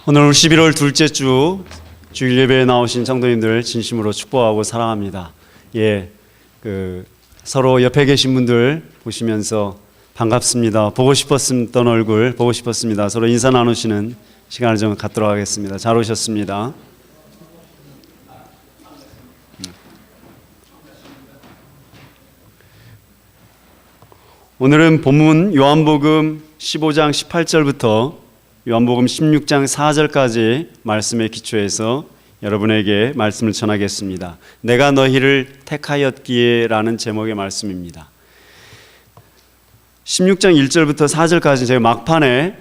오늘 11월 둘째 주 주일 예배에 나오신 성도님들 진심으로 축복하고 사랑합니다. 서로 옆에 계신 분들 보시면서 반갑습니다. 보고 싶었던 얼굴 보고 싶었습니다. 서로 인사 나누시는 시간을 좀 갖도록 하겠습니다. 잘 오셨습니다. 오늘은 본문 요한복음 15장 18절부터 요한복음 16장 4절까지 말씀에 기초해서 여러분에게 말씀을 전하겠습니다. 내가 너희를 택하였기에 라는 제목의 말씀입니다. 16장 1절부터 4절까지 제가 막판에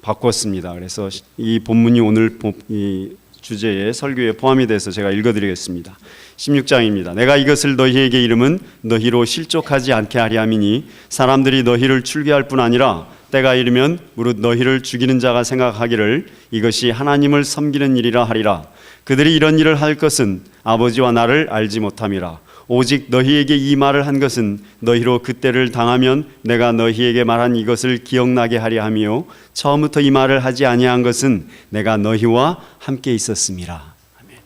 바꿨습니다. 그래서 이 본문이 오늘 이 주제의 설교에 포함이 돼서 제가 읽어드리겠습니다. 16장입니다. 내가 이것을 너희에게 이름은 너희로 실족하지 않게 하리 함이니 사람들이 너희를 출교할 뿐 아니라 때가 이르면 무릇 너희를 죽이는 자가 생각하기를 이것이 하나님을 섬기는 일이라 하리라. 그들이 이런 일을 할 것은 아버지와 나를 알지 못함이라. 오직 너희에게 이 말을 한 것은 너희로 그때를 당하면 내가 너희에게 말한 이것을 기억나게 하려 함이요 처음부터 이 말을 하지 아니한 것은 내가 너희와 함께 있었음이라. 아멘.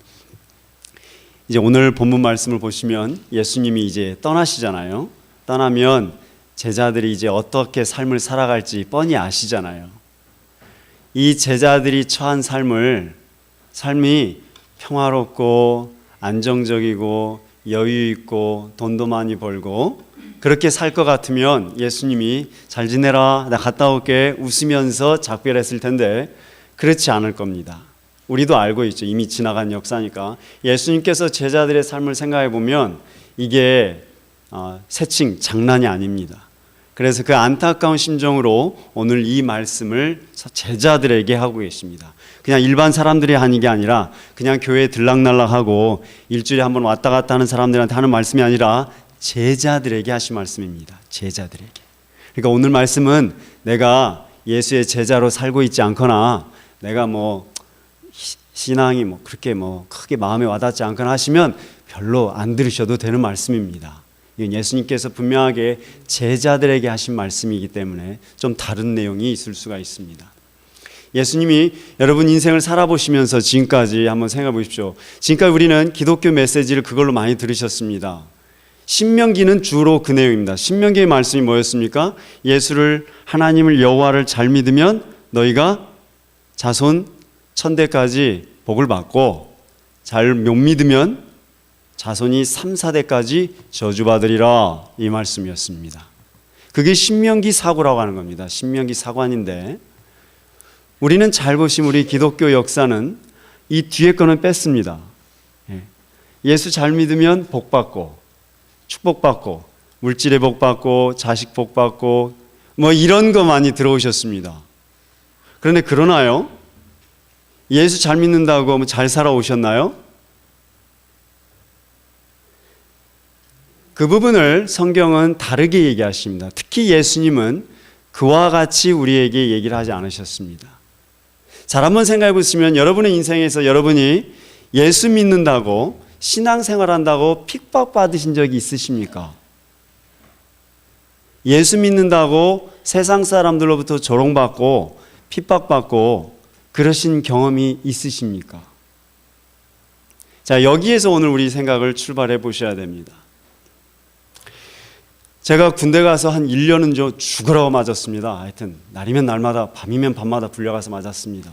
이제 오늘 본문 말씀을 보시면 예수님이 이제 떠나시잖아요. 떠나면 제자들이 이제 어떻게 삶을 살아갈지 뻔히 아시잖아요. 이 제자들이 처한 삶이 평화롭고 안정적이고 여유 있고 돈도 많이 벌고 그렇게 살 것 같으면 예수님이 잘 지내라 나 갔다 올게 웃으면서 작별했을 텐데 그렇지 않을 겁니다. 우리도 알고 있죠. 이미 지나간 역사니까. 예수님께서 제자들의 삶을 생각해 보면 이게 세칭 장난이 아닙니다. 그래서 그 안타까운 심정으로 오늘 이 말씀을 제자들에게 하고 계십니다. 그냥 일반 사람들이 하는 게 아니라 그냥 교회에 들락날락하고 일주일에 한 번 왔다 갔다 하는 사람들한테 하는 말씀이 아니라 제자들에게 하신 말씀입니다. 제자들에게. 그러니까 오늘 말씀은 내가 예수의 제자로 살고 있지 않거나 내가 신앙이 그렇게 크게 마음에 와닿지 않거나 하시면 별로 안 들으셔도 되는 말씀입니다. 이건 예수님께서 분명하게 제자들에게 하신 말씀이기 때문에 좀 다른 내용이 있을 수가 있습니다. 예수님이 여러분 인생을 살아보시면서 지금까지 한번 생각해 보십시오. 지금까지 우리는 기독교 메시지를 그걸로 많이 들으셨습니다. 신명기는 주로 그 내용입니다. 신명기의 말씀이 뭐였습니까? 예수를 하나님을 여호와를 잘 믿으면 너희가 자손 천대까지 복을 받고 잘 못 믿으면 자손이 3, 4대까지 저주받으리라 이 말씀이었습니다. 그게 신명기 사고라고 하는 겁니다. 신명기 사관인데 우리는 잘 보시면 우리 기독교 역사는 이 뒤에 거는 뺐습니다. 예수 잘 믿으면 복 받고 축복받고 물질의 복 받고 자식 복 받고 이런 거 많이 들어오셨습니다. 그런데 그러나요? 예수 잘 믿는다고 잘 살아오셨나요? 그 부분을 성경은 다르게 얘기하십니다. 특히 예수님은 그와 같이 우리에게 얘기를 하지 않으셨습니다. 잘 한번 생각해 보시면 여러분의 인생에서 여러분이 예수 믿는다고 신앙생활한다고 핍박받으신 적이 있으십니까? 예수 믿는다고 세상 사람들로부터 조롱받고 핍박받고 그러신 경험이 있으십니까? 자, 여기에서 오늘 우리 생각을 출발해 보셔야 됩니다. 제가 군대 가서 한 1년은 죽으라고 맞았습니다. 하여튼 날이면 날마다 밤이면 밤마다 불려가서 맞았습니다.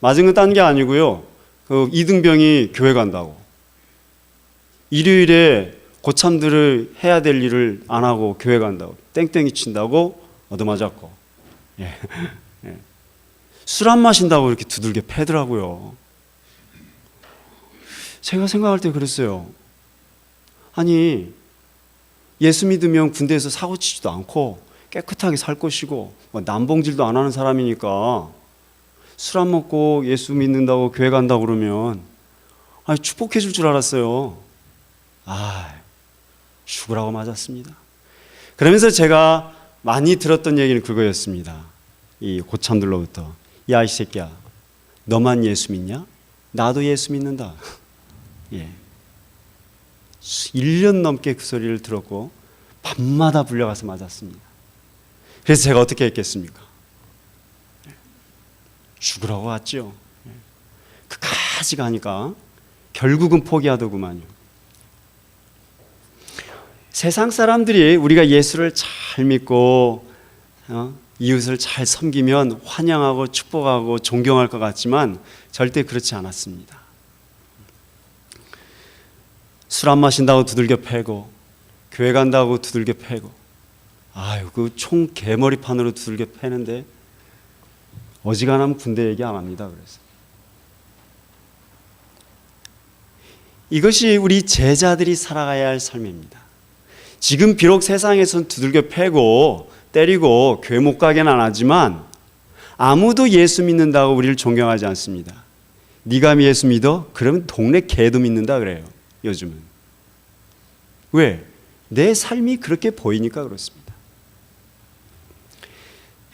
맞은 건 딴 게 아니고요. 그 이등병이 교회 간다고 일요일에 고참들을 해야 될 일을 안 하고 교회 간다고 땡땡이 친다고 얻어맞았고 술 안 마신다고 이렇게 두들겨 패더라고요. 제가 생각할 때 그랬어요. 아니 예수 믿으면 군대에서 사고 치지도 않고 깨끗하게 살 것이고 남봉질도 안 하는 사람이니까 술 안 먹고 예수 믿는다고 교회 간다고 그러면 축복해 줄 줄 알았어요. 죽으라고 맞았습니다. 그러면서 제가 많이 들었던 얘기는 그거였습니다. 이 고참들로부터 야 이 새끼야 너만 예수 믿냐? 나도 예수 믿는다. 1년 넘게 그 소리를 들었고 밤마다 불려가서 맞았습니다. 그래서 제가 어떻게 했겠습니까? 죽으라고 왔죠. 끝까지 가니까 결국은 포기하더구만요. 세상 사람들이 우리가 예수를 잘 믿고 이웃을 잘 섬기면 환영하고 축복하고 존경할 것 같지만 절대 그렇지 않았습니다. 술 안 마신다고 두들겨 패고, 교회 간다고 두들겨 패고, 아유 그 총 개머리판으로 두들겨 패는데 어지간하면 군대 얘기 안 합니다. 그래서 이것이 우리 제자들이 살아가야 할 삶입니다. 지금 비록 세상에선 두들겨 패고 때리고 교회 못 가게는 안 하지만 아무도 예수 믿는다고 우리를 존경하지 않습니다. 네가 예수 믿어? 그러면 동네 개도 믿는다 그래요. 요즘은. 왜? 내 삶이 그렇게 보이니까 그렇습니다.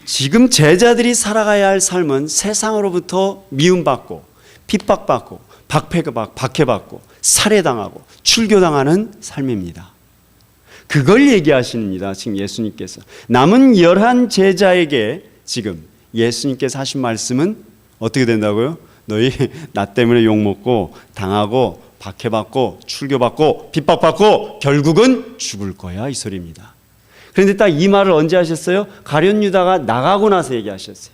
지금 제자들이 살아가야 할 삶은 세상으로부터 미움받고 핍박받고 박해받고 살해당하고 출교당하는 삶입니다. 그걸 얘기하십니다. 지금 예수님께서. 남은 11 제자에게 지금 예수님께서 하신 말씀은 어떻게 된다고요? 너희 나 때문에 욕먹고 당하고 박해받고 출교받고 핍박받고 결국은 죽을 거야 이 소리입니다. 그런데 딱 이 말을 언제 하셨어요? 가룟 유다가 나가고 나서 얘기하셨어요.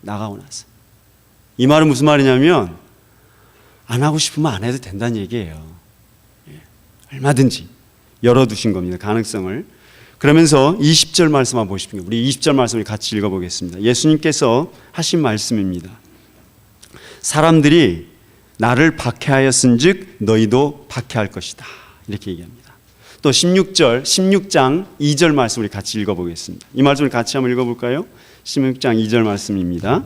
나가고 나서. 이 말은 무슨 말이냐면 안 하고 싶으면 안 해도 된다는 얘기예요. 얼마든지 열어두신 겁니다. 가능성을. 그러면서 20절 말씀 한번 보십시오. 우리 20절 말씀을 같이 읽어보겠습니다. 예수님께서 하신 말씀입니다. 사람들이 나를 박해하였은즉 너희도 박해할 것이다. 이렇게 얘기합니다. 또 16장 2절 말씀을 같이 읽어보겠습니다. 이 말씀을 같이 한번 읽어볼까요? 16장 2절 말씀입니다.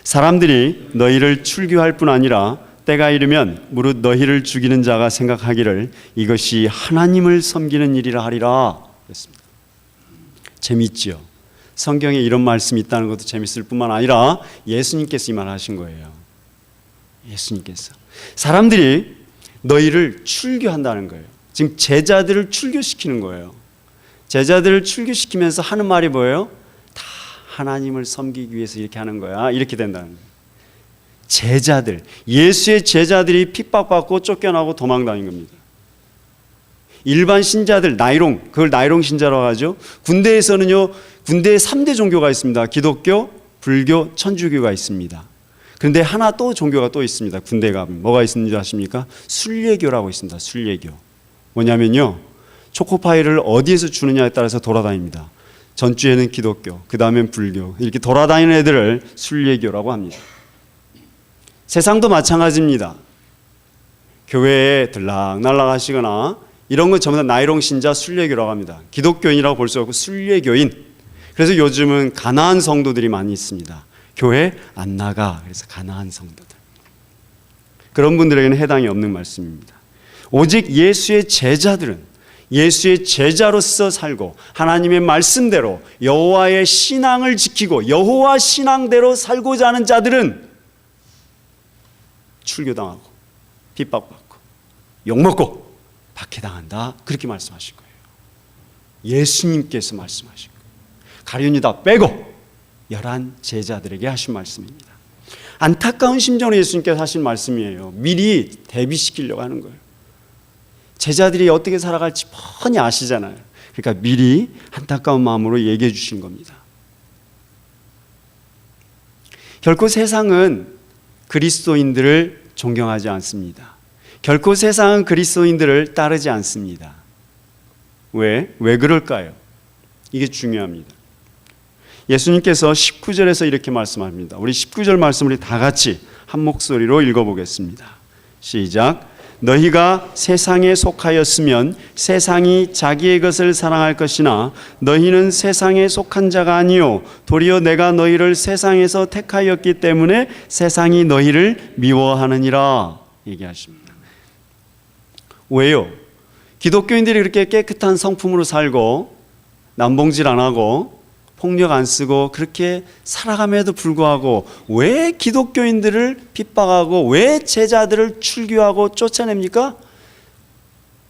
사람들이 너희를 출교할 뿐 아니라 때가 이르면 무릇 너희를 죽이는 자가 생각하기를 이것이 하나님을 섬기는 일이라 하리라. 그랬습니다. 재미있지요. 성경에 이런 말씀이 있다는 것도 재밌을 뿐만 아니라 예수님께서 이 말을 하신 거예요. 예수님께서. 사람들이 너희를 출교한다는 거예요. 지금 제자들을 출교시키는 거예요. 제자들을 출교시키면서 하는 말이 뭐예요? 다 하나님을 섬기기 위해서 이렇게 하는 거야. 이렇게 된다는 거예요. 제자들, 예수의 제자들이 핍박받고 쫓겨나고 도망다닌 겁니다. 일반 신자들, 나이롱, 그걸 나이롱 신자라고 하죠. 군대에서는요, 군대에 3대 종교가 있습니다. 기독교, 불교, 천주교가 있습니다. 그런데 하나 또 종교가 또 있습니다. 군대 가면 뭐가 있는지 아십니까? 순례교라고 있습니다. 순례교. 뭐냐면요, 초코파이를 어디에서 주느냐에 따라서 돌아다닙니다. 전주에는 기독교, 그 다음엔 불교, 이렇게 돌아다니는 애들을 순례교라고 합니다. 세상도 마찬가지입니다. 교회에 들락날락 하시거나 이런 건 전부 다 나이롱 신자 순례교라고 합니다. 기독교인이라고 볼 수 없고 순례교인. 그래서 요즘은 가나안 성도들이 많이 있습니다. 교회 안 나가. 그래서 가나안 성도들. 그런 분들에게는 해당이 없는 말씀입니다. 오직 예수의 제자들은 예수의 제자로서 살고 하나님의 말씀대로 여호와의 신앙을 지키고 여호와 신앙대로 살고자 하는 자들은 출교당하고 핍박받고 욕먹고 박해당한다. 그렇게 말씀하신 거예요. 예수님께서 말씀하신 거예요. 가룟 유다 빼고 11 제자들에게 하신 말씀입니다. 안타까운 심정으로 예수님께서 하신 말씀이에요. 미리 대비시키려고 하는 거예요. 제자들이 어떻게 살아갈지 뻔히 아시잖아요. 그러니까 미리 안타까운 마음으로 얘기해 주신 겁니다. 결코 세상은 그리스도인들을 존경하지 않습니다. 결코 세상은 그리스도인들을 따르지 않습니다. 왜? 왜 그럴까요? 이게 중요합니다. 예수님께서 19절에서 이렇게 말씀합니다. 우리 19절 말씀 우리 다 같이 한 목소리로 읽어보겠습니다. 시작. 너희가 세상에 속하였으면 세상이 자기의 것을 사랑할 것이나 너희는 세상에 속한 자가 아니요 도리어 내가 너희를 세상에서 택하였기 때문에 세상이 너희를 미워하느니라 얘기하십니다. 왜요? 기독교인들이 그렇게 깨끗한 성품으로 살고 남봉질 안 하고 폭력 안 쓰고 그렇게 살아감에도 불구하고 왜 기독교인들을 핍박하고 왜 제자들을 출교하고 쫓아냅니까?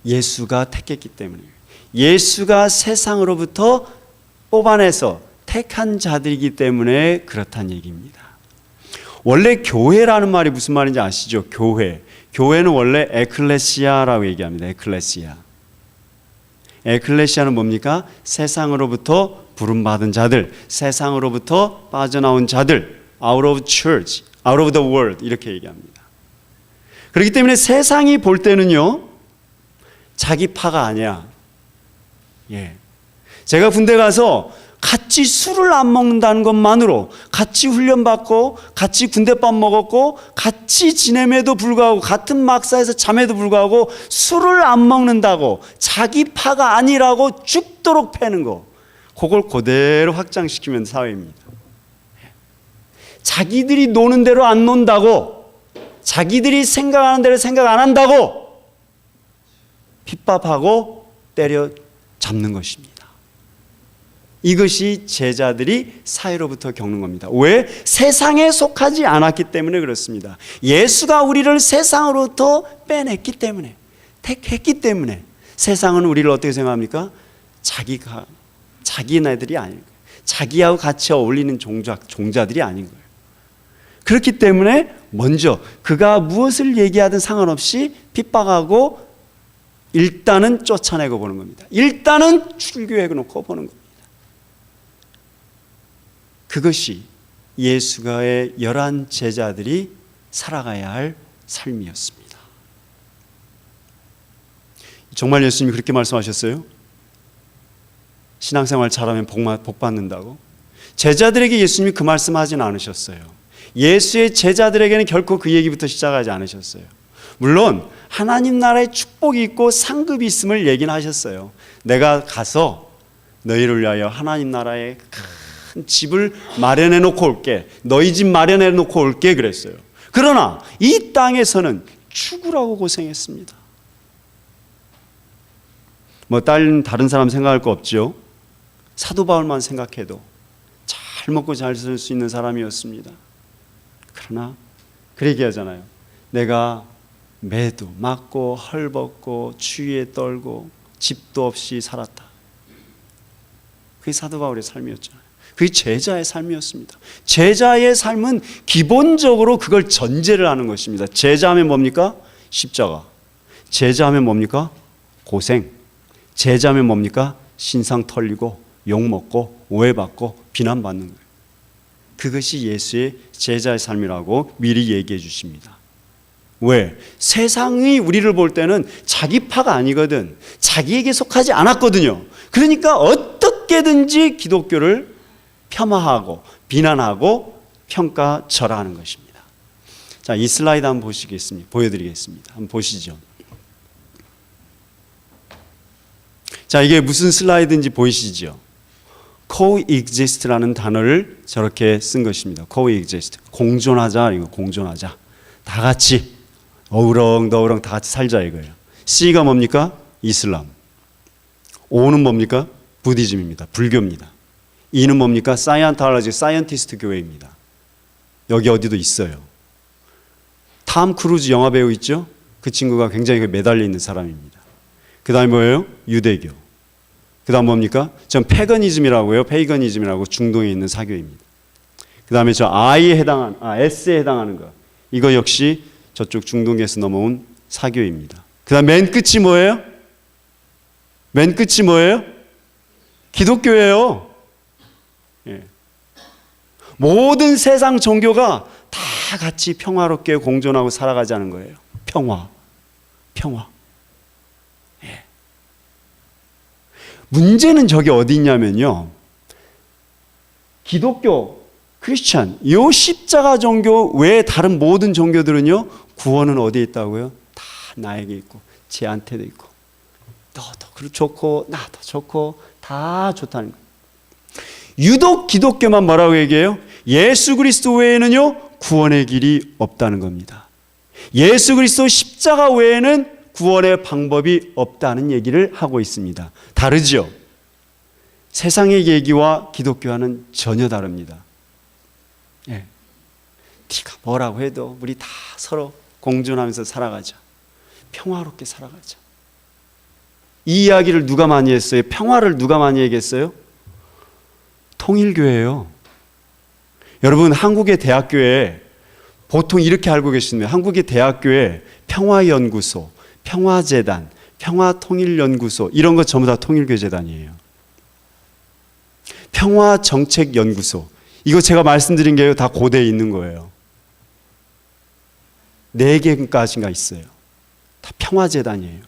예수가 택했기 때문이에요. 예수가 세상으로부터 뽑아내서 택한 자들이기 때문에 그렇다는 얘기입니다. 원래 교회라는 말이 무슨 말인지 아시죠? 교회. 교회는 원래 에클레시아라고 얘기합니다. 에클레시아. 에클레시아는 뭡니까? 세상으로부터 부름받은 자들, 세상으로부터 빠져나온 자들, out of church, out of the world 이렇게 얘기합니다. 그렇기 때문에 세상이 볼 때는요, 자기 파가 아니야. 예. 제가 군대 가서 같이 술을 안 먹는다는 것만으로, 같이 훈련받고 같이 군대밥 먹었고 같이 지냄에도 불구하고 같은 막사에서 잠에도 불구하고 술을 안 먹는다고 자기 파가 아니라고 죽도록 패는 거, 그걸 그대로 확장시키면 사회입니다. 자기들이 노는 대로 안 논다고, 자기들이 생각하는 대로 생각 안 한다고 핍박하고 때려 잡는 것입니다. 이것이 제자들이 사회로부터 겪는 겁니다. 왜? 세상에 속하지 않았기 때문에 그렇습니다. 예수가 우리를 세상으로부터 빼냈기 때문에, 택했기 때문에 세상은 우리를 어떻게 생각합니까? 자기네들이 아닌 거예요. 자기하고 같이 어울리는 종자들이 아닌 거예요. 그렇기 때문에 먼저 그가 무엇을 얘기하든 상관없이 핍박하고 일단은 쫓아내고 보는 겁니다. 일단은 출교해 놓고 보는 겁니다. 그것이 예수가의 11 제자들이 살아가야 할 삶이었습니다. 정말 예수님이 그렇게 말씀하셨어요? 신앙생활 잘하면 복 받는다고? 제자들에게 예수님이 그 말씀하지는 않으셨어요. 예수의 제자들에게는 결코 그 얘기부터 시작하지 않으셨어요. 물론 하나님 나라의 축복이 있고 상급이 있음을 얘기는 하셨어요. 내가 가서 너희를 위하여 하나님 나라의 큰 집을 마련해 놓고 올게. 너희 집 마련해 놓고 올게 그랬어요. 그러나 이 땅에서는 죽으라고 고생했습니다. 다른 사람 생각할 거 없죠. 사도 바울만 생각해도 잘 먹고 잘 살 수 있는 사람이었습니다. 그러나 그렇게 얘기하잖아요. 내가 매도 맞고 헐벗고 추위에 떨고 집도 없이 살았다. 그게 사도 바울의 삶이었잖아요. 그게 제자의 삶이었습니다. 제자의 삶은 기본적으로 그걸 전제를 하는 것입니다. 제자하면 뭡니까? 십자가. 제자하면 뭡니까? 고생. 제자하면 뭡니까? 신상 털리고 욕먹고 오해받고 비난받는 거예요. 그것이 예수의 제자의 삶이라고 미리 얘기해 주십니다. 왜? 세상이 우리를 볼 때는 자기 파가 아니거든. 자기에게 속하지 않았거든요. 그러니까 어떻게든지 기독교를 폄하하고 비난하고 평가절하하는 것입니다. 자, 이 슬라이드 한번 보여드리겠습니다. 한번 보시죠. 자, 이게 무슨 슬라이드인지 보이시죠? coexist라는 단어를 저렇게 쓴 것입니다. coexist, 공존하자. 이거 공존하자. 다 같이 어우렁더우렁 다 같이 살자 이거예요. C가 뭡니까? 이슬람. O는 뭡니까? 부디즘입니다. 불교입니다. E는 뭡니까? 사이언톨로지, 사이언티스트 교회입니다. 여기 어디도 있어요. 탐 크루즈 영화 배우 있죠? 그 친구가 굉장히 매달려 있는 사람입니다. 그 다음에 뭐예요? 유대교. 그 다음 뭡니까? 전 패거니즘이라고요. 페이거니즘이라고 중동에 있는 사교입니다. 그 다음에 저 S에 해당하는 거. 이거 역시 저쪽 중동에서 넘어온 사교입니다. 그 다음 맨 끝이 뭐예요? 맨 끝이 뭐예요? 기독교예요. 예. 모든 세상 종교가 다 같이 평화롭게 공존하고 살아가자는 거예요. 평화. 예. 문제는 저기 어디 있냐면요. 기독교, 크리스찬, 요 십자가 종교 외에 다른 모든 종교들은요, 구원은 어디에 있다고요? 다 나에게 있고, 쟤한테도 있고, 너도 좋고, 나도 좋고, 다 좋다는 거예요. 유독 기독교만 뭐라고 얘기해요? 예수 그리스도 외에는요, 구원의 길이 없다는 겁니다. 예수 그리스도 십자가 외에는 구원의 방법이 없다는 얘기를 하고 있습니다. 다르죠? 세상의 얘기와 기독교와는 전혀 다릅니다. 예. 네가 뭐라고 해도 우리 다 서로 공존하면서 살아가자. 평화롭게 살아가자. 이 이야기를 누가 많이 했어요? 평화를 누가 많이 얘기했어요? 통일교예요. 여러분, 한국의 대학교에 보통 이렇게 알고 계시는데 한국의 대학교에 평화연구소, 평화재단, 평화통일연구소 이런 거 전부 다 통일교재단이에요. 평화정책연구소 이거 제가 말씀드린 게 다 고대에 있는 거예요. 4개까지가 있어요. 다 평화재단이에요.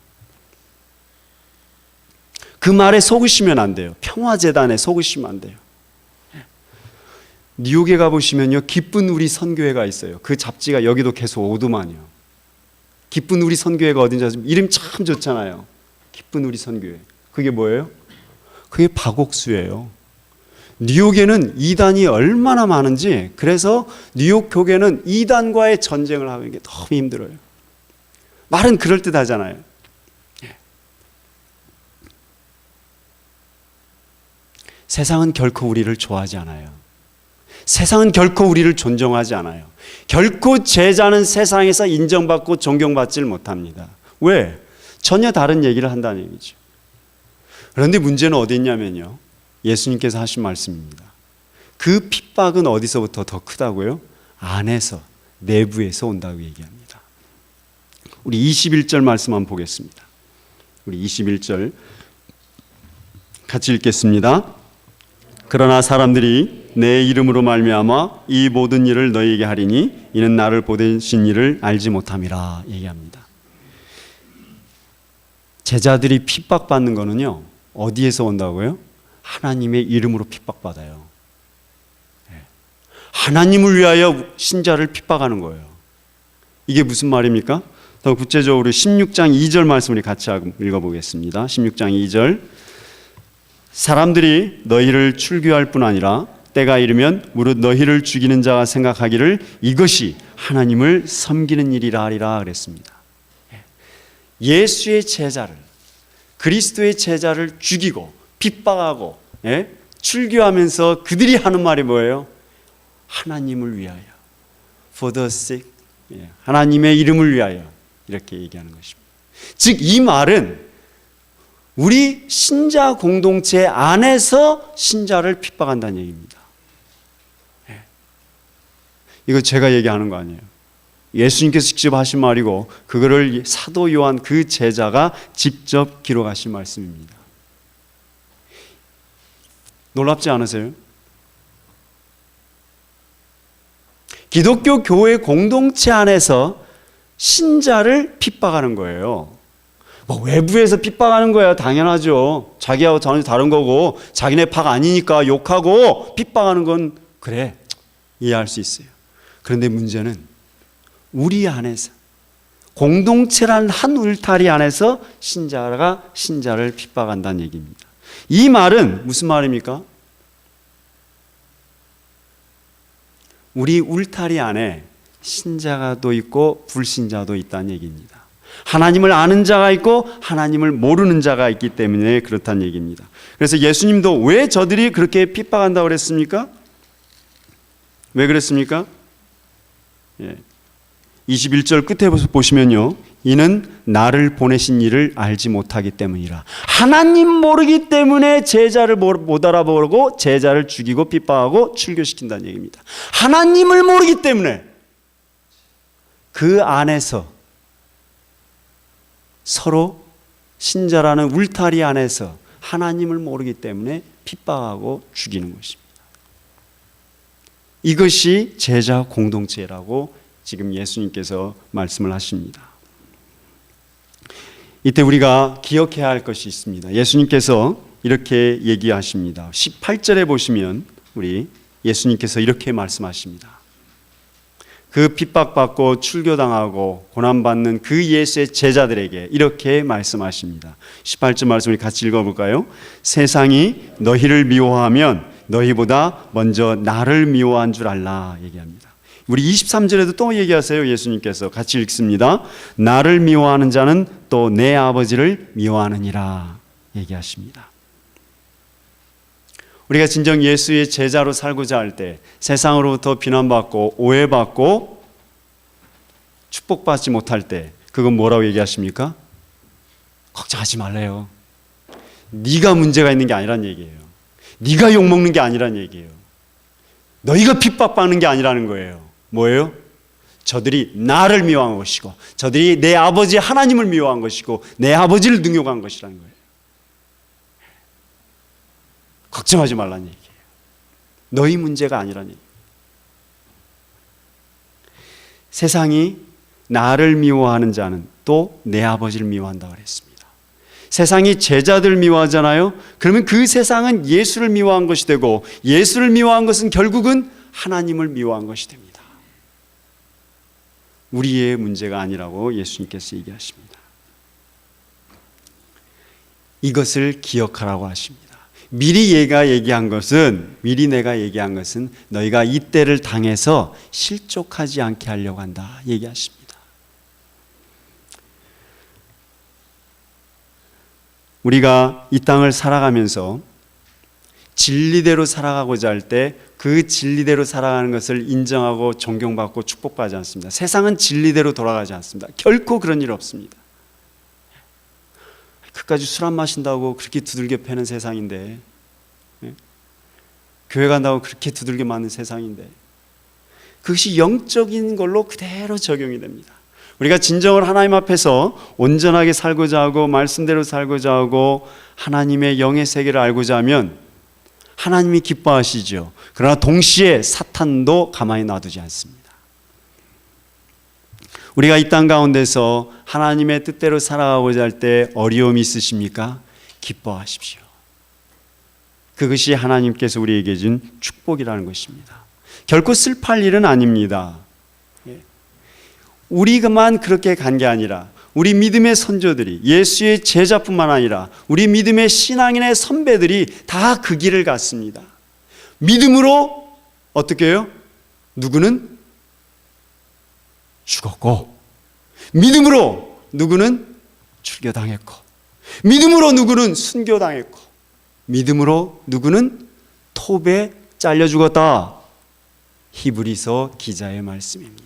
그 말에 속으시면 안 돼요. 평화재단에 속으시면 안 돼요. 뉴욕에 가보시면요, 기쁜 우리 선교회가 있어요. 그 잡지가 여기도 계속 오더만요. 기쁜 우리 선교회가 어딘지 이름 참 좋잖아요. 기쁜 우리 선교회. 그게 뭐예요? 그게 박옥수예요. 뉴욕에는 이단이 얼마나 많은지, 그래서 뉴욕 교계는 이단과의 전쟁을 하는 게 너무 힘들어요. 말은 그럴듯하잖아요. 세상은 결코 우리를 좋아하지 않아요. 세상은 결코 우리를 존중하지 않아요. 결코 제자는 세상에서 인정받고 존경받질 못합니다. 왜? 전혀 다른 얘기를 한다는 얘기죠. 그런데 문제는 어디 있냐면요, 예수님께서 하신 말씀입니다. 그 핍박은 어디서부터 더 크다고요? 안에서, 내부에서 온다고 얘기합니다. 우리 21절 말씀 한번 보겠습니다. 우리 21절 같이 읽겠습니다. 그러나 사람들이 내 이름으로 말미암아 이 모든 일을 너희에게 하리니 이는 나를 보내신 이를 알지 못함이라 얘기합니다. 제자들이 핍박받는 거는요, 어디에서 온다고요? 하나님의 이름으로 핍박받아요. 하나님을 위하여 신자를 핍박하는 거예요. 이게 무슨 말입니까? 더 구체적으로 16장 2절 말씀을 같이 읽어보겠습니다. 16장 2절. 사람들이 너희를 출교할 뿐 아니라 때가 이르면 무릇 너희를 죽이는 자가 생각하기를 이것이 하나님을 섬기는 일이라 하리라 그랬습니다. 예수의 제자를, 그리스도의 제자를 죽이고 핍박하고 출교하면서 그들이 하는 말이 뭐예요? 하나님을 위하여, for the sake, 하나님의 이름을 위하여 이렇게 얘기하는 것입니다. 즉 이 말은 우리 신자 공동체 안에서 신자를 핍박한다는 얘기입니다. 이거 제가 얘기하는 거 아니에요. 예수님께서 직접 하신 말이고 그거를 사도 요한 그 제자가 직접 기록하신 말씀입니다. 놀랍지 않으세요? 기독교 교회 공동체 안에서 신자를 핍박하는 거예요. 뭐 외부에서 핍박하는 거야 당연하죠. 자기하고 전혀 다른 거고 자기네 박 아니니까 욕하고 핍박하는 건 그래, 이해할 수 있어요. 그런데 문제는 우리 안에서, 공동체란 한 울타리 안에서 신자가 신자를 핍박한다는 얘기입니다. 이 말은 무슨 말입니까? 우리 울타리 안에 신자가도 있고 불신자도 있다는 얘기입니다. 하나님을 아는 자가 있고 하나님을 모르는 자가 있기 때문에 그렇다는 얘기입니다. 그래서 예수님도 왜 저들이 그렇게 핍박한다고 그랬습니까? 왜 그랬습니까? 21절 끝에 보시면요, 이는 나를 보내신 이를 알지 못하기 때문이라. 하나님 모르기 때문에 제자를 못 알아보고 제자를 죽이고 핍박하고 출교시킨다는 얘기입니다. 하나님을 모르기 때문에 그 안에서 서로 신자라는 울타리 안에서 하나님을 모르기 때문에 핍박하고 죽이는 것입니다. 이것이 제자 공동체라고 지금 예수님께서 말씀을 하십니다. 이때 우리가 기억해야 할 것이 있습니다. 예수님께서 이렇게 얘기하십니다. 18절에 보시면 우리 예수님께서 이렇게 말씀하십니다. 그 핍박받고 출교당하고 고난받는 그 예수의 제자들에게 이렇게 말씀하십니다. 18절 말씀 우리 같이 읽어볼까요? 세상이 너희를 미워하면 너희보다 먼저 나를 미워한 줄 알라 얘기합니다. 우리 23절에도 또 얘기하세요. 예수님께서 같이 읽습니다. 나를 미워하는 자는 또 내 아버지를 미워하느니라 얘기하십니다. 우리가 진정 예수의 제자로 살고자 할 때 세상으로부터 비난받고 오해받고 축복받지 못할 때 그건 뭐라고 얘기하십니까? 걱정하지 말래요. 네가 문제가 있는 게 아니란 얘기예요. 네가 욕먹는 게 아니란 얘기예요. 너희가 핍박받는 게 아니라는 거예요. 뭐예요? 저들이 나를 미워한 것이고 저들이 내 아버지 하나님을 미워한 것이고 내 아버지를 능욕한 것이라는 거예요. 걱정하지 말라는 얘기예요. 너희 문제가 아니라는 얘기예요. 세상이 나를 미워하는 자는 또 내 아버지를 미워한다고 그랬습니다. 세상이 제자들 미워하잖아요. 그러면 그 세상은 예수를 미워한 것이 되고 예수를 미워한 것은 결국은 하나님을 미워한 것이 됩니다. 우리의 문제가 아니라고 예수님께서 얘기하십니다. 이것을 기억하라고 하십니다. 미리 내가 얘기한 것은 너희가 이 때를 당해서 실족하지 않게 하려고 한다 얘기하십니다. 우리가 이 땅을 살아가면서 진리대로 살아가고자 할 때 그 진리대로 살아가는 것을 인정하고 존경받고 축복받지 않습니다. 세상은 진리대로 돌아가지 않습니다. 결코 그런 일 없습니다. 그까지 술 안 마신다고 그렇게 두들겨 패는 세상인데, 교회 간다고 그렇게 두들겨 맞는 세상인데, 그것이 영적인 걸로 그대로 적용이 됩니다. 우리가 진정으로 하나님 앞에서 온전하게 살고자 하고 말씀대로 살고자 하고 하나님의 영의 세계를 알고자 하면 하나님이 기뻐하시죠. 그러나 동시에 사탄도 가만히 놔두지 않습니다. 우리가 이 땅 가운데서 하나님의 뜻대로 살아가고자 할 때 어려움이 있으십니까? 기뻐하십시오. 그것이 하나님께서 우리에게 준 축복이라는 것입니다. 결코 슬퍼할 일은 아닙니다. 우리만 그렇게 간 게 아니라 우리 믿음의 선조들이, 예수의 제자뿐만 아니라 우리 믿음의 신앙인의 선배들이 다 그 길을 갔습니다. 믿음으로 어떻게 해요? 누구는 죽었고, 믿음으로 누구는 출교당했고, 믿음으로 누구는 순교당했고, 믿음으로 누구는 톱에 잘려 죽었다. 히브리서 기자의 말씀입니다.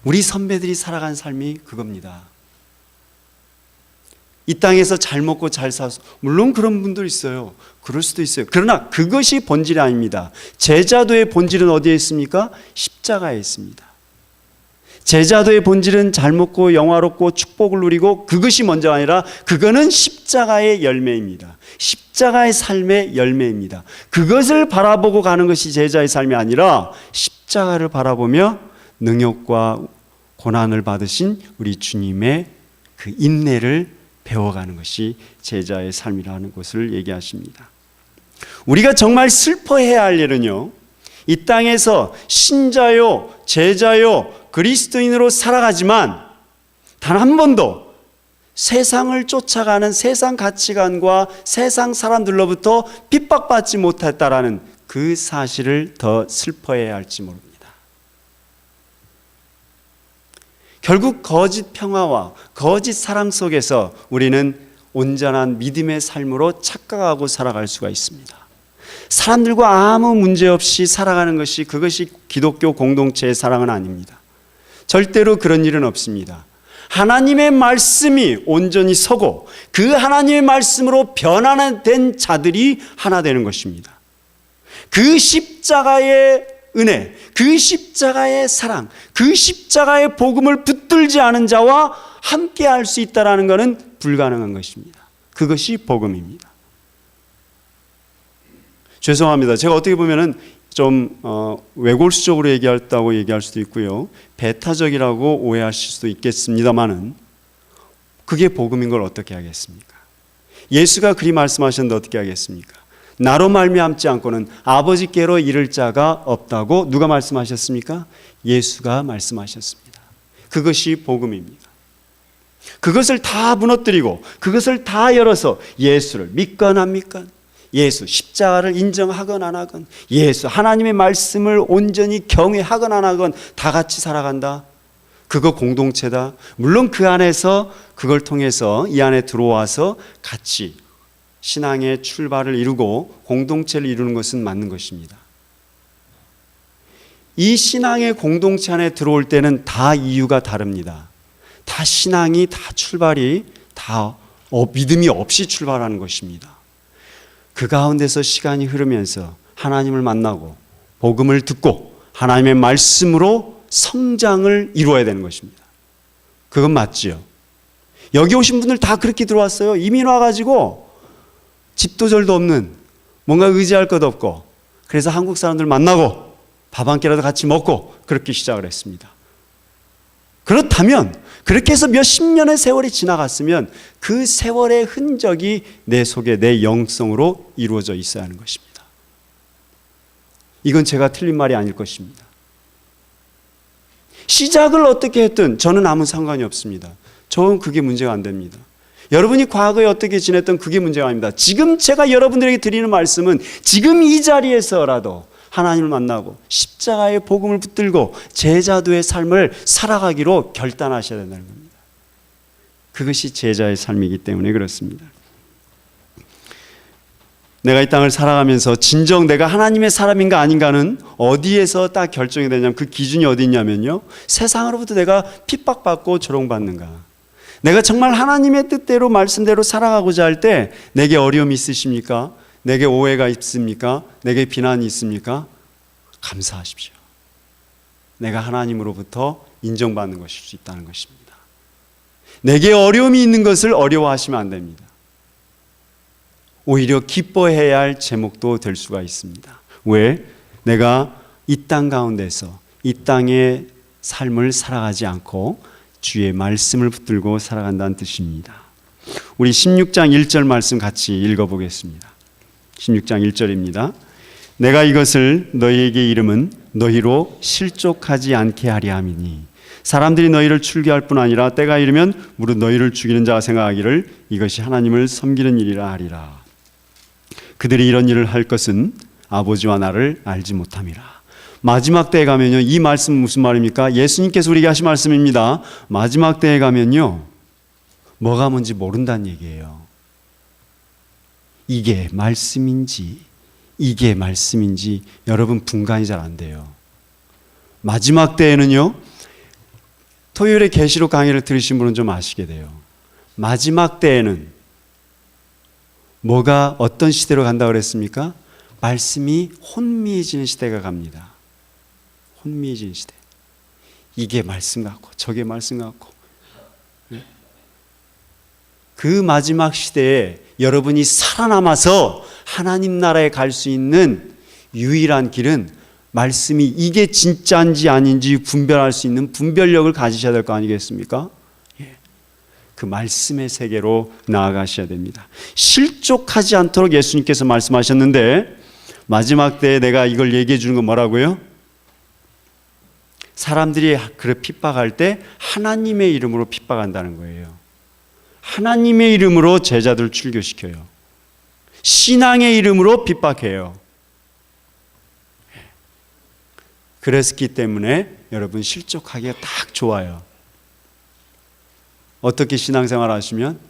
우리 선배들이 살아간 삶이 그겁니다. 이 땅에서 잘 먹고 잘 사서, 물론 그런 분들 있어요. 그럴 수도 있어요. 그러나 그것이 본질이 아닙니다. 제자도의 본질은 어디에 있습니까? 십자가에 있습니다. 제자도의 본질은 잘 먹고 영화롭고 축복을 누리고, 그것이 먼저 아니라 그거는 십자가의 열매입니다. 십자가의 삶의 열매입니다. 그것을 바라보고 가는 것이 제자의 삶이 아니라 십자가를 바라보며 능욕과 고난을 받으신 우리 주님의 그 인내를 배워가는 것이 제자의 삶이라는 것을 얘기하십니다. 우리가 정말 슬퍼해야 할 일은요, 이 땅에서 신자요, 제자요, 그리스도인으로 살아가지만 단 한 번도 세상을 쫓아가는 세상 가치관과 세상 사람들로부터 핍박받지 못했다라는 그 사실을 더 슬퍼해야 할지 모릅니다. 결국 거짓 평화와 거짓 사랑 속에서 우리는 온전한 믿음의 삶으로 착각하고 살아갈 수가 있습니다. 사람들과 아무 문제 없이 살아가는 것이, 그것이 기독교 공동체의 사랑은 아닙니다. 절대로 그런 일은 없습니다. 하나님의 말씀이 온전히 서고 그 하나님의 말씀으로 변화된 자들이 하나 되는 것입니다. 그 십자가의 은혜, 그 십자가의 사랑, 그 십자가의 복음을 붙들지 않은 자와 함께 할 수 있다는 것은 불가능한 것입니다. 그것이 복음입니다. 죄송합니다. 제가 어떻게 보면은 좀 외골수적으로 얘기했다고 얘기할 수도 있고요, 배타적이라고 오해하실 수도 있겠습니다만은 그게 복음인 걸 어떻게 하겠습니까? 예수가 그리 말씀하셨는데 어떻게 하겠습니까? 나로 말미암지 않고는 아버지께로 이를 자가 없다고 누가 말씀하셨습니까? 예수가 말씀하셨습니다. 그것이 복음입니다. 그것을 다 무너뜨리고 그것을 다 열어서 예수를 믿건 안 믿건, 예수 십자가를 인정하건 안 하건, 예수 하나님의 말씀을 온전히 경외하건 안 하건 다 같이 살아간다. 그거 공동체다. 물론 그 안에서 그걸 통해서 이 안에 들어와서 같이 신앙의 출발을 이루고 공동체를 이루는 것은 맞는 것입니다. 이 신앙의 공동체 안에 들어올 때는 다 이유가 다릅니다. 다 신앙이 다 출발이 다 믿음이 없이 출발하는 것입니다. 그 가운데서 시간이 흐르면서 하나님을 만나고 복음을 듣고 하나님의 말씀으로 성장을 이루어야 되는 것입니다. 그건 맞지요. 여기 오신 분들 다 그렇게 들어왔어요. 이민 와가지고 집도 절도 없는, 뭔가 의지할 것 없고, 그래서 한국 사람들 만나고 밥 한 끼라도 같이 먹고 그렇게 시작을 했습니다. 그렇다면 그렇게 해서 몇십 년의 세월이 지나갔으면 그 세월의 흔적이 내 속에, 내 영성으로 이루어져 있어야 하는 것입니다. 이건 제가 틀린 말이 아닐 것입니다. 시작을 어떻게 했든 저는 아무 상관이 없습니다. 저는 그게 문제가 안 됩니다. 여러분이 과거에 어떻게 지냈던 그게 문제가 아닙니다. 지금 제가 여러분들에게 드리는 말씀은 지금 이 자리에서라도 하나님을 만나고 십자가의 복음을 붙들고 제자도의 삶을 살아가기로 결단하셔야 된다는 겁니다. 그것이 제자의 삶이기 때문에 그렇습니다. 내가 이 땅을 살아가면서 진정 내가 하나님의 사람인가 아닌가는 어디에서 딱 결정이 되냐면, 그 기준이 어디 있냐면요, 세상으로부터 내가 핍박받고 조롱받는가, 내가 정말 하나님의 뜻대로 말씀대로 살아가고자 할 때 내게 어려움이 있으십니까? 내게 오해가 있습니까? 내게 비난이 있습니까? 감사하십시오. 내가 하나님으로부터 인정받는 것일 수 있다는 것입니다. 내게 어려움이 있는 것을 어려워하시면 안 됩니다. 오히려 기뻐해야 할 제목도 될 수가 있습니다. 왜? 내가 이 땅 가운데서 이 땅의 삶을 살아가지 않고 주의 말씀을 붙들고 살아간다는 뜻입니다. 우리 16장 1절 말씀 같이 읽어보겠습니다. 16장 1절입니다. 내가 이것을 너희에게 이름은 너희로 실족하지 않게 하려 함이니 사람들이 너희를 출교할 뿐 아니라 때가 이르면 무릇 너희를 죽이는 자가 생각하기를 이것이 하나님을 섬기는 일이라 하리라. 그들이 이런 일을 할 것은 아버지와 나를 알지 못함이라. 마지막 때에 가면요, 이 말씀은 무슨 말입니까? 예수님께서 우리에게 하신 말씀입니다. 마지막 때에 가면요, 뭐가 뭔지 모른다는 얘기예요. 이게 말씀인지 여러분 분간이 잘 안 돼요. 마지막 때에는요, 토요일에 계시록 강의를 들으신 분은 좀 아시게 돼요. 마지막 때에는 뭐가 어떤 시대로 간다고 그랬습니까? 말씀이 혼미해지는 시대가 갑니다. 혼미해지는 시대. 이게 말씀 같고 저게 말씀 같고. 그 마지막 시대에 여러분이 살아남아서 하나님 나라에 갈 수 있는 유일한 길은 말씀이 이게 진짜인지 아닌지 분별할 수 있는 분별력을 가지셔야 될 거 아니겠습니까? 그 말씀의 세계로 나아가셔야 됩니다. 실족하지 않도록 예수님께서 말씀하셨는데, 마지막 때에 내가 이걸 얘기해 주는 건 뭐라고요? 사람들이 그래 핍박할 때 하나님의 이름으로 핍박한다는 거예요. 하나님의 이름으로 제자들 출교시켜요. 신앙의 이름으로 핍박해요. 그랬기 때문에 여러분 실족하기가 딱 좋아요. 어떻게 신앙생활 하시면?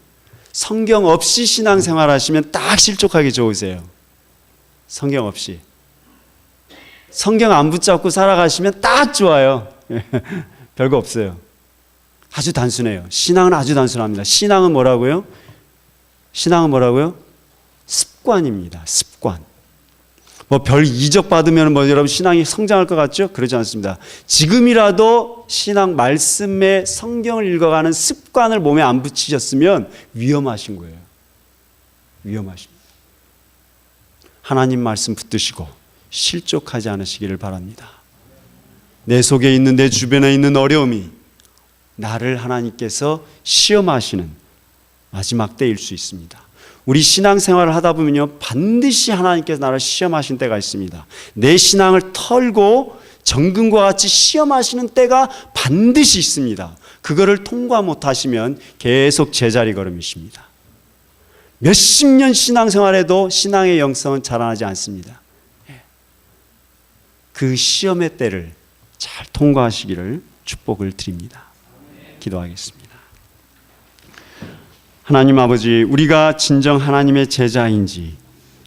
성경 없이 신앙생활 하시면 딱 실족하기 좋으세요. 성경 없이. 성경 안 붙잡고 살아가시면 딱 좋아요. 별거 없어요. 아주 단순해요. 신앙은 아주 단순합니다. 신앙은 뭐라고요? 습관입니다. 습관. 뭐 별 이적 받으면 뭐 여러분 신앙이 성장할 것 같죠? 그러지 않습니다. 지금이라도 신앙 말씀에 성경을 읽어가는 습관을 몸에 안 붙이셨으면 위험하신 거예요. 위험하십니다. 하나님 말씀 붙드시고 실족하지 않으시기를 바랍니다. 내 속에 있는, 내 주변에 있는 어려움이 나를 하나님께서 시험하시는 마지막 때일 수 있습니다. 우리 신앙생활을 하다 보면요, 반드시 하나님께서 나를 시험하신 때가 있습니다. 내 신앙을 털고 정금과 같이 시험하시는 때가 반드시 있습니다. 그거를 통과 못하시면 계속 제자리 걸음이십니다. 몇십 년 신앙생활에도 신앙의 영성은 자라나지 않습니다. 그 시험의 때를 잘 통과하시기를 축복을 드립니다. 기도하겠습니다. 하나님 아버지, 우리가 진정 하나님의 제자인지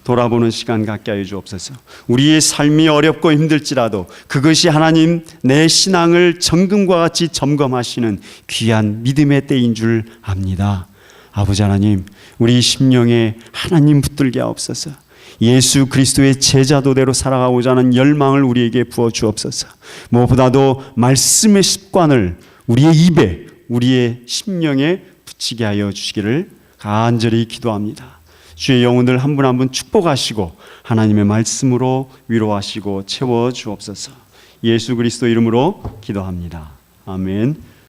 돌아보는 시간 갖게 하여 주옵소서. 우리의 삶이 어렵고 힘들지라도 그것이 하나님 내 신앙을 정금과 같이 점검하시는 귀한 믿음의 때인 줄 압니다. 아버지 하나님, 우리 심령에 하나님 붙들게 하옵소서. 예수 그리스도의 제자도대로 살아가고자 하는 열망을 우리에게 부어 주옵소서. 무엇보다도 말씀의 습관을 우리의 입에, 우리의 심령에 붙이게 하여 주시기를 간절히 기도합니다. 주의 영혼들 한 분 한 분 축복하시고 하나님의 말씀으로 위로하시고 채워 주옵소서. 예수 그리스도 이름으로 기도합니다. 아멘.